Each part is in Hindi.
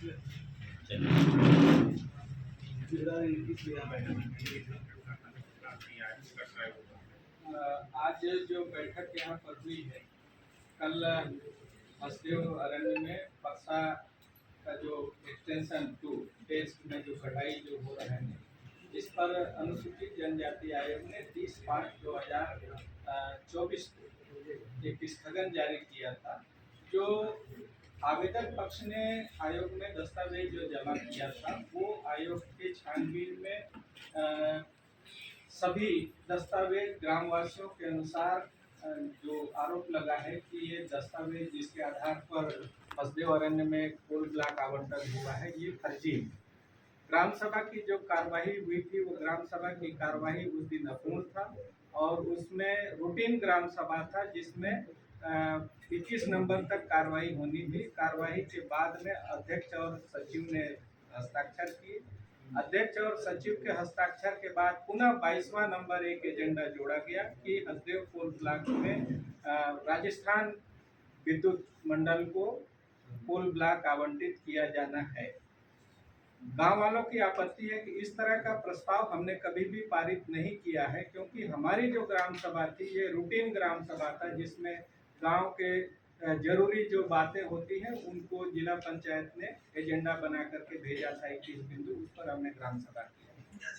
आज जो बैठक यहाँ पर हुई है, कल हसदेव अरण्य में बक्सा का जो एक्सटेंशन 2 फेज में जो कटाई जो हो रहा है, इस पर अनुसूचित जनजाति आयोग ने 30/5/2024 को एक स्थगन जारी किया था। जो आवेदक पक्ष ने आयोग में दस्तावेज जो जमा किया था, वो आयोग के छानबीन में सभी दस्तावेज ग्रामवासियों के अनुसार जो आरोप लगा है कि ये दस्तावेज जिसके आधार पर हसदेव अरण्य में कोल ब्लॉक आवंटन हुआ है, ये फर्जी है। ग्राम सभा की जो कार्यवाही हुई थी, वो ग्राम सभा की कार्यवाही उस दिन अपूर्ण था और उसमें रूटीन ग्राम सभा था, जिसमें 21 नंबर तक कार्रवाई होनी थी। कार्रवाई के बाद में अध्यक्ष और सचिव ने हस्ताक्षर किए। अध्यक्ष और सचिव के हस्ताक्षर के बाद पुनः 22वां नंबर एक एजेंडा जोड़ा गया कि हसदेव कोल ब्लॉक में राजस्थान विद्युत मंडल को कोल ब्लॉक आवंटित किया जाना है। गांव वालों की आपत्ति है कि इस तरह का प्रस्ताव हमने कभी भी पारित नहीं किया है, क्योंकि हमारी जो ग्राम सभा थी, ये रूटीन ग्राम सभा था, जिसमें गांव के जरूरी जो बातें होती हैं उनको जिला पंचायत ने एजेंडा बना करके भेजा था 21 बिंदु, उस पर हमने ग्राम सभा किया।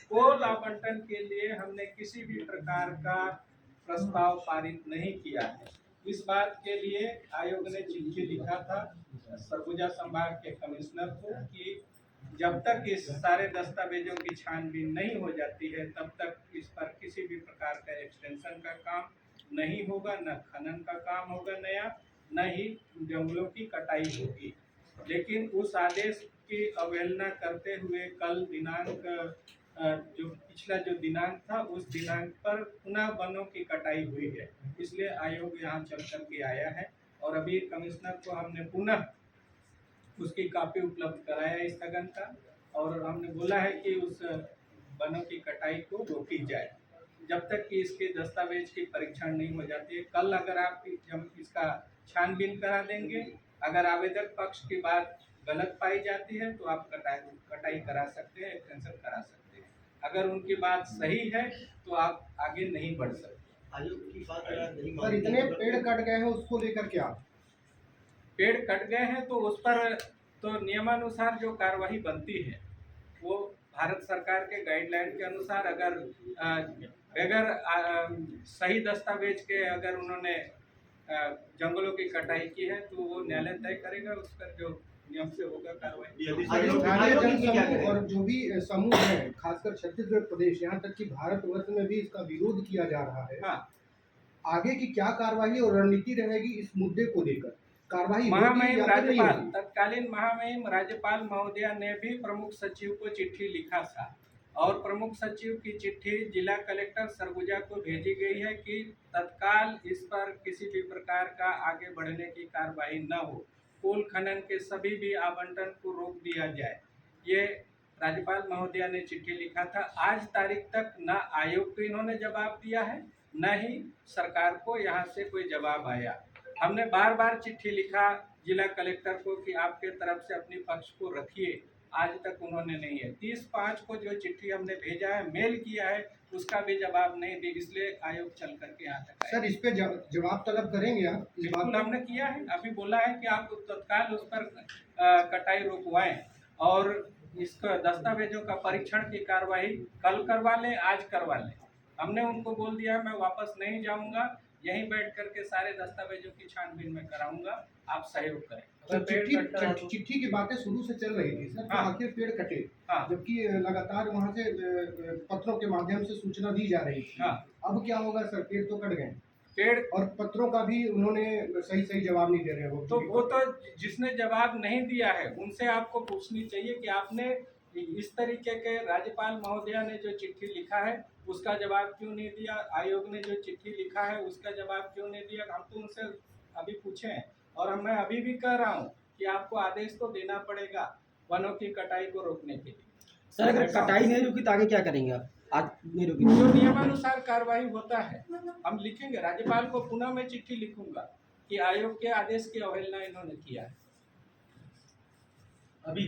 कोल आवंटन के लिए हमने किसी भी प्रकार का प्रस्ताव पारित नहीं किया है। इस बात के लिए आयोग ने चिट्ठी लिखा था सरगुजा संभाग के कमिश्नर को कि जब तक इस सारे दस्तावेजों की छानबीन नहीं हो जाती है, तब तक इस पर किसी भी प्रकार का एक्सटेंशन का काम नहीं होगा, न खनन का काम होगा नया, न ही जंगलों की कटाई होगी। लेकिन उस आदेश की अवहेलना करते हुए कल दिनांक जो पिछला जो दिनांक था, उस दिनांक पर पुनः वनों की कटाई हुई है। इसलिए आयोग यहाँ चल कर के आया है और अभी कमिश्नर को हमने पुनः उसकी कॉपी उपलब्ध कराया स्थगन का, और हमने बोला है कि उस वनों की कटाई को रोकी जाए जब तक कि इसके दस्तावेज की परीक्षण नहीं हो जाती है। कल अगर आप हम इसका छानबीन करा देंगे, अगर आवेदक पक्ष की बात गलत पाई जाती है तो आप कटाई करा सकते हैं, एक्सटेंशन करा सकते हैं। अगर उनकी बात सही है तो आप आगे नहीं बढ़ सकते। आयोग की बात नहीं सर, इतने पेड़ कट गए हैं, उसको लेकर क्या? पेड़ कट गए हैं तो उस पर तो नियमानुसार जो कार्रवाई बनती है, वो भारत सरकार के गाइडलाइन के अनुसार, अगर बगैर सही दस्तावेज के अगर उन्होंने जंगलों की कटाई की है तो वो न्यायालय तय करेगा, उस पर जो नियम से होगा कार्रवाई। स्थानीय जनसमूह और जो भी समूह है, खासकर छत्तीसगढ़ प्रदेश, यहाँ तक कि भारतवर्ष में भी इसका विरोध किया जा रहा है। हाँ, आगे की क्या कार्रवाई और रणनीति रहेगी इस मुद्दे को लेकर? कार्रवाई महामहिम राज्यपाल, तत्कालीन महामहिम राज्यपाल महोदया ने भी प्रमुख सचिव को चिट्ठी लिखा था और प्रमुख सचिव की चिट्ठी जिला कलेक्टर सरगुजा को भेजी गई है कि तत्काल इस पर किसी भी प्रकार का आगे बढ़ने की कार्रवाई न हो, कोल खनन के सभी भी आवंटन को रोक दिया जाए। ये राज्यपाल महोदया ने चिट्ठी लिखा था। आज तारीख तक न आयोग को इन्होंने जवाब दिया है, न ही सरकार को यहाँ से कोई जवाब आया। हमने बार बार चिट्ठी लिखा जिला कलेक्टर को कि आपके तरफ से अपनी पक्ष को रखिए, आज तक उन्होंने नहीं है। 30/5 को जो चिट्ठी हमने भेजा है, मेल किया है, उसका भी जवाब नहीं दी, इसलिए आयोग चल करके यहाँ तक आया। सर, इस पे जवाब तलब करेंगे आप? बिल्कुल हमने किया है, अभी बोला है कि आप तत्काल उस पर कटाई रुकवाएं और इसका दस्तावेजों का परीक्षण की कार्रवाई कल करवा लें, आज करवा लें। हमने उनको बोल दिया है मैं वापस नहीं जाऊंगा, यहीं बैठ करके सारे दस्तावेजों की छानबीन में कराऊंगा, आप सहयोग करें। तो चिट्ठी की बातें शुरू से चल रही थी सर, तो आखिर पेड़ कटे, जबकि लगातार वहां से पत्रों के माध्यम से सूचना दी जा रही थी। अब क्या होगा सर? पेड़ तो कट गए, पेड़ और पत्रों का भी उन्होंने सही जवाब नहीं दे रहे हो। तो वो तो जिसने जवाब नहीं दिया है उनसे आपको पूछनी चाहिए कि आपने इस तरीके के राज्यपाल महोदया ने जो चिट्ठी लिखा है उसका जवाब क्यों नहीं दिया, आयोग ने जो चिट्ठी लिखा है उसका जवाब क्यों नहीं दिया। हम तो उनसे अभी पूछे हैं और मैं अभी भी कह रहा हूँ कि आपको आदेश तो देना पड़ेगा वनों की कटाई को रोकने के लिए। सर, अगर कटाई नहीं रुकी तो आगे क्या करेंगे आप? आज नहीं रुकी जो नियमानुसार कार्रवाई होता है हम लिखेंगे, राज्यपाल को पुनः मैं चिट्ठी लिखूंगा कि आयोग के आदेश की अवहेलना इन्होंने किया है। अभी